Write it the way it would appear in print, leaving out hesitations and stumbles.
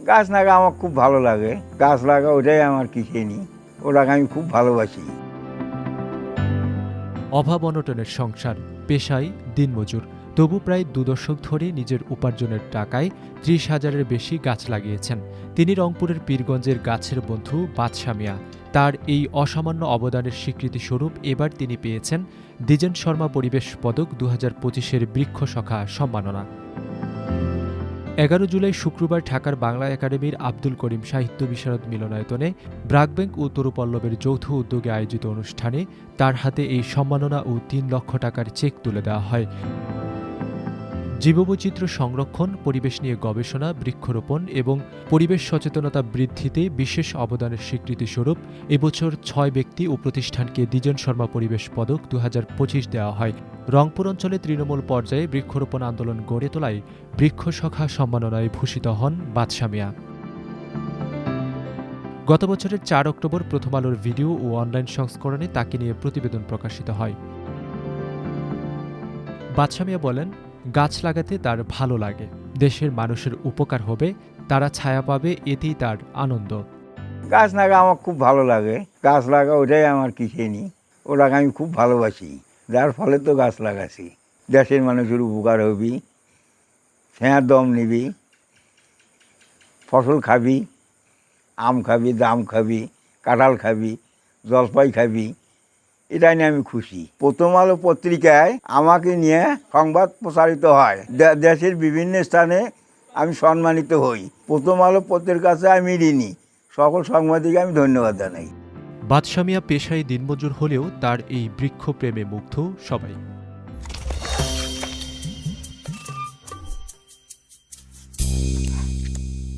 গাছ লাগা আমার খুব ভালো লাগে। গাছ লাগা ওটাই আমার কিসেনি, ওটাকে আমি খুব ভালোবাসি। অভাব অনটনের সংসার, পেশায় দিনমজুর, তবু প্রায় 2 দশক ধরে নিজের উপার্জনের টাকায় 30,000-এর বেশি গাছ লাগিয়েছেন। তিনি রংপুরের পীরগঞ্জের গাছের বন্ধু বাদশা মিয়া। তার এই অসামান্য অবদানের স্বীকৃতিস্বরূপ এবার তিনি পেয়েছেন দ্বিজেন শর্মা পরিবেশ পদক 2025-এর বৃক্ষ সখা সম্মাননা। 11 জুলাই শুক্রবার ঢাকার বাংলা একাডেমির আব্দুল করিম সাহিত্য বিশারদ মিলনায়তনে ব্রাক ব্যাংক ও তরুপল্লবের যৌথ উদ্যোগে আয়োজিত অনুষ্ঠানে তার হাতে এই সম্মাননা ও 3 লক্ষ টাকার চেক তুলে দেওয়া হয়। জীববৈচিত্র্য সংরক্ষণ, পরিবেশ নিয়ে গবেষণা, বৃক্ষরোপণ এবং পরিবেশ সচেতনতা বৃদ্ধিতে বিশেষ অবদানের স্বীকৃতিস্বরূপ এবছর 6 ব্যক্তি ও প্রতিষ্ঠানকে দ্বিজেন শর্মা পরিবেশ পদক 2025 দেওয়া হয়। রংপুর অঞ্চলে তৃণমূল পর্যায়ে বৃক্ষরোপণ আন্দোলন গড়ে তোলায় বৃক্ষ সখা সম্মাননায় ভূষিত হন বাদশা মিয়া। গত বছরের 4 অক্টোবর প্রথম আলোর ভিডিও ও অনলাইন সংস্করণে তাকে নিয়ে প্রতিবেদন প্রকাশিত হয়। বাদশা মিয়া বলেন, গাছ লাগাতে তার ভালো লাগে, দেশের মানুষের উপকার হবে, তারা ছায়া পাবে, এতেই তার আনন্দ। গাছ লাগা আমার খুব ভালো লাগে। গাছ লাগা ওটাই আমার কিসেনি, ওটাকে আমি খুব ভালোবাসি। যার ফলে তো গাছ লাগাছি। দেশের মানুষের উপকার হবি, ছায়ার দম নিবি, ফসল খাবি, আম খাবি, জাম খাবি, কাঁঠাল খাবি, জলপাই খাবি, এটা নিয়ে আমি খুশি। প্রথম আলো পত্রিকায় আমাকে নিয়ে সংবাদ প্রচারিত হয়। দেশের বিভিন্ন স্থানে আমি সম্মানিত হই। প্রথম আলো পত্রিকার কাছে আমি ঋণী। সকল সাংবাদিককে আমি ধন্যবাদ জানাই। বাদশা মিয়া পেশায় দিনমজুর হলেও তার এই বৃক্ষপ্রেমে মুগ্ধ সবাই।